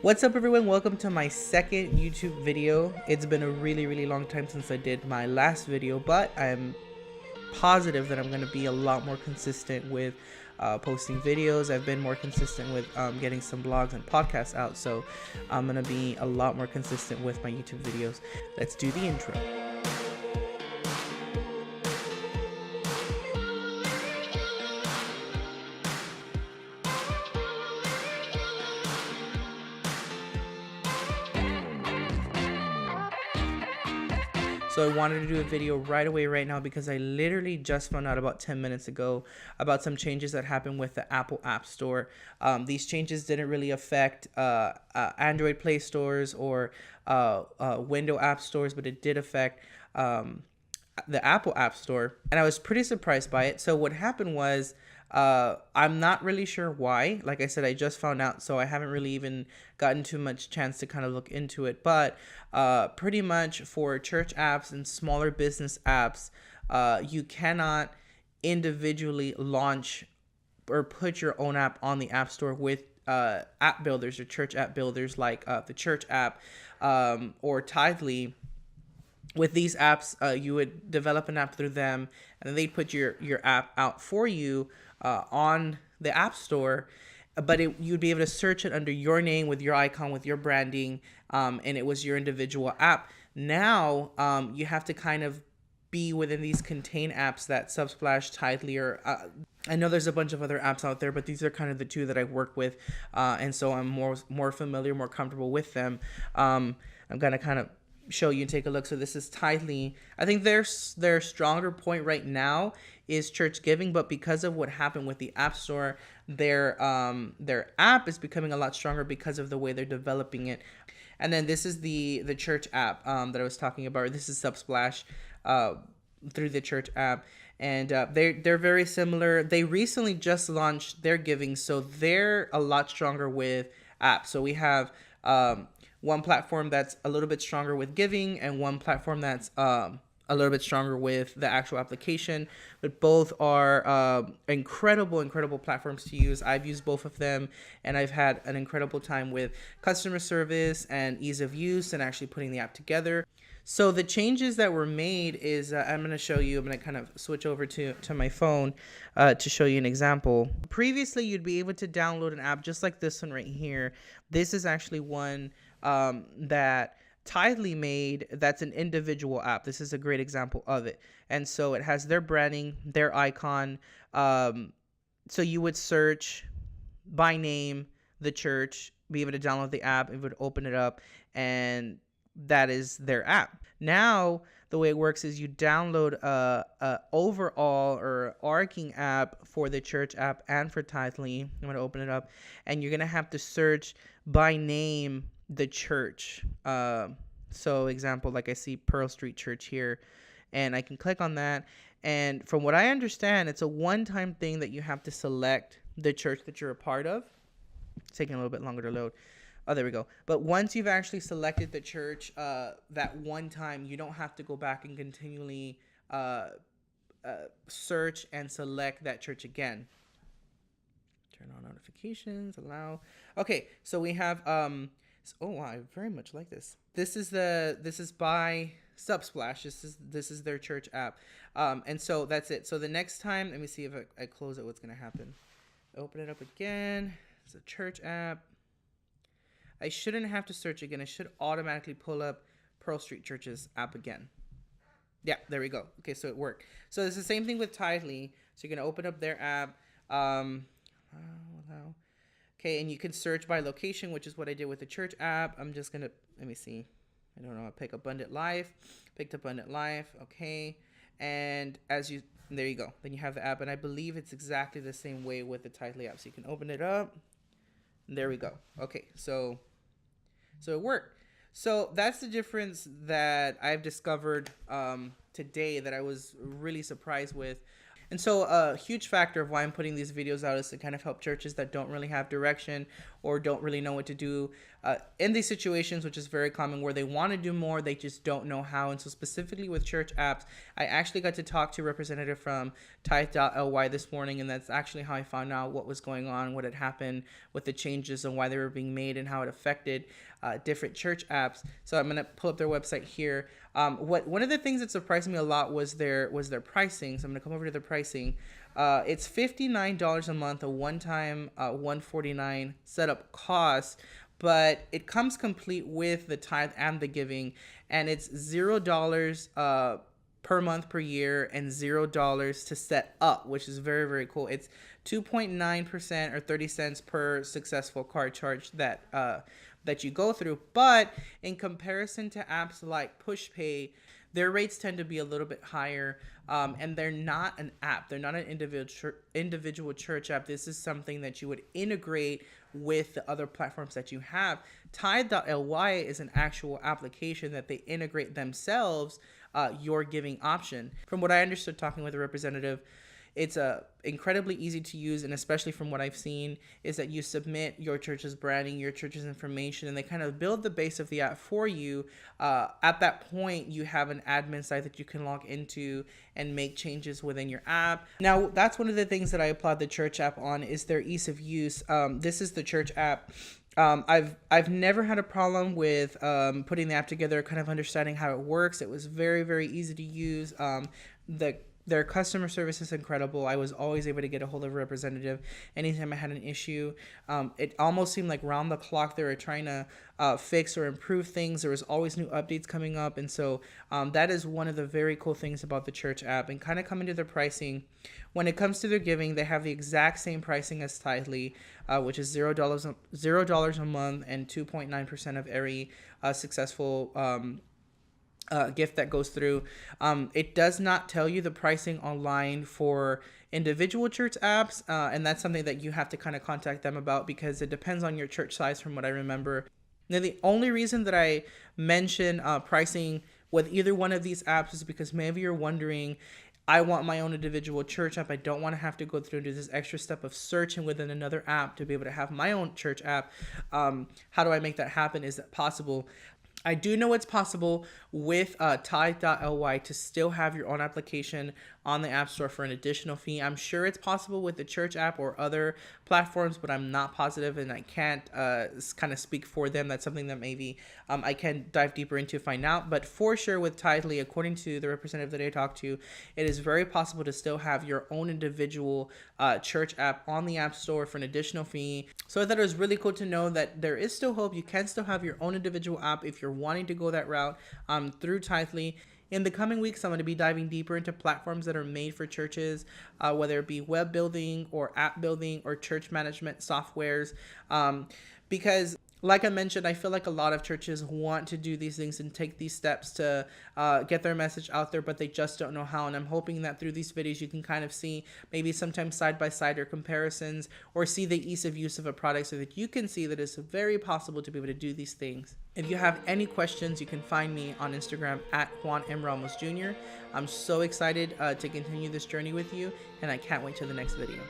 What's up, everyone? Welcome to my second YouTube video. It's been a really long time since I did my last video, but I'm positive that I'm going to be a lot more consistent with posting videos. I've been more consistent with getting some blogs and podcasts out, so I'm going to be a lot more consistent with my YouTube videos. Let's do the intro. So I wanted to do a video right away right now because I literally just found out about 10 minutes ago about some changes that happened with the Apple App Store. These changes didn't really affect Android Play stores or Windows App stores, but it did affect the Apple App Store, and I was pretty surprised by it. So what happened was, I'm not really sure why. Like I said, I just found out, so I haven't really even gotten too much chance to kind of look into it. But pretty much for church apps and smaller business apps, you cannot individually launch or put your own app on the App Store with app builders or church app builders like the Church app or Tithely. With these apps, you would develop an app through them, and then they'd put your app out for you on the App Store. But you'd be able to search it under your name with your icon, with your branding, and it was your individual app. Now, you have to kind of be within these contained apps that Subsplash, Tidely, or I know there's a bunch of other apps out there, but these are kind of the two that I work with, and so I'm more familiar, more comfortable with them. I'm gonna kind of show you and take a look. So this is Tidely. I think their stronger point right now is church giving, but because of what happened with the App Store, their app is becoming a lot stronger because of the way they're developing it. And then this is the church app that I was talking about. This is Subsplash through the church app, and they're very similar. They recently just launched their giving, so they're a lot stronger with apps. So we have one platform that's a little bit stronger with giving, and one platform that's a little bit stronger with the actual application. But both are incredible platforms to use. I've used both of them, and I've had an incredible time with customer service and ease of use and actually putting the app together. So the changes that were made is, I'm going to show you, I'm going to kind of switch over to my phone to show you an example. Previously, you'd be able to download an app just like this one right here. This is actually one that Tidely made that's an individual app. This is a great example of it. And so it has their branding, their icon. So you would search by name, the church, be able to download the app, it would open it up, and that is their app. Now, the way it works is you download a overall or arcing app for the church app and for Tidely. I'm going to open it up, and you're going to have to search by name the church. So example, like I see Pearl Street Church here, and I can click on that. And from what I understand, it's a one-time thing that you have to select the church that you're a part of. It's taking a little bit longer to load. Oh, there we go. But once you've actually selected the church that one time, you don't have to go back and continually search and select that church again. Turn on notifications, allow. Okay, so we have oh wow, I very much like this. This is by Subsplash. This is their church app. And so that's it. So the next time, let me see if I close it, what's gonna happen. Open it up again. It's a church app. I shouldn't have to search again. It should automatically pull up Pearl Street Church's app again. Yeah, there we go. Okay, so it worked. So it's the same thing with Tidely. So you're going to open up their app. Okay, and you can search by location, which is what I did with the church app. I'm just going to, let me see. I don't know. I pick Abundant Life. Picked Abundant Life. Okay. And there you go. Then you have the app. And I believe it's exactly the same way with the Tidely app. So you can open it up. There we go. Okay, so it worked. So that's the difference that I've discovered today that I was really surprised with. And so a huge factor of why I'm putting these videos out is to kind of help churches that don't really have direction or don't really know what to do in these situations, which is very common, where they want to do more, they just don't know how. And so specifically with church apps, I actually got to talk to a representative from Tithe.ly this morning, and that's actually how I found out what was going on, what had happened with the changes and why they were being made and how it affected different church apps. So I'm going to pull up their website here. One of the things that surprised me a lot was their pricing. So I'm going to come over to the pricing. It's $59 a month, a one-time $149 setup cost, but it comes complete with the tithe and the giving, and it's $0 per month per year and $0 to set up, which is very, very cool. It's 2.9% or 30 cents per successful card charge that you go through. But in comparison to apps like PushPay, their rates tend to be a little bit higher, and they're not an app. They're not an individual church app. This is something that you would integrate with the other platforms that you have. Tithe.ly is an actual application that they integrate themselves, your giving option. From what I understood talking with a representative, it's incredibly easy to use, and especially from what I've seen, is that you submit your church's branding, your church's information, and they kind of build the base of the app for you. At that point, you have an admin site that you can log into and make changes within your app. Now, that's one of the things that I applaud the church app on, is their ease of use. This is the church app. I've never had a problem with putting the app together, kind of understanding how it works. It was very, very easy to use. Their customer service is incredible. I was always able to get a hold of a representative anytime I had an issue. It almost seemed like round the clock they were trying to fix or improve things. There was always new updates coming up. And so that is one of the very cool things about the church app. And kind of coming to their pricing, when it comes to their giving, they have the exact same pricing as Tithely, which is $0 a month and 2.9% of every successful gift that goes through. It does not tell you the pricing online for individual church apps, and that's something that you have to kind of contact them about, because it depends on your church size, from what I remember. Now, the only reason that I mention pricing with either one of these apps is because maybe you're wondering, I want my own individual church app. I don't want to have to go through and do this extra step of searching within another app to be able to have my own church app. How do I make that happen? Is that possible? I do know it's possible with Tithe.ly to still have your own application on the App Store for an additional fee. I'm sure it's possible with the church app or other platforms, but I'm not positive, and I can't kind of speak for them. That's something that maybe I can dive deeper into to find out. But for sure with Tithely, according to the representative that I talked to, it is very possible to still have your own individual church app on the App Store for an additional fee. So I thought it was really cool to know that there is still hope. You can still have your own individual app if you're wanting to go that route through Tithely. In the coming weeks, I'm going to be diving deeper into platforms that are made for churches, whether it be web building or app building or church management softwares, because like I mentioned, I feel like a lot of churches want to do these things and take these steps to get their message out there, but they just don't know how. And I'm hoping that through these videos, you can kind of see maybe sometimes side by side or comparisons, or see the ease of use of a product, so that you can see that it's very possible to be able to do these things. If you have any questions, you can find me on Instagram at Juan M. Ramos Jr. I'm so excited to continue this journey with you, and I can't wait till the next video.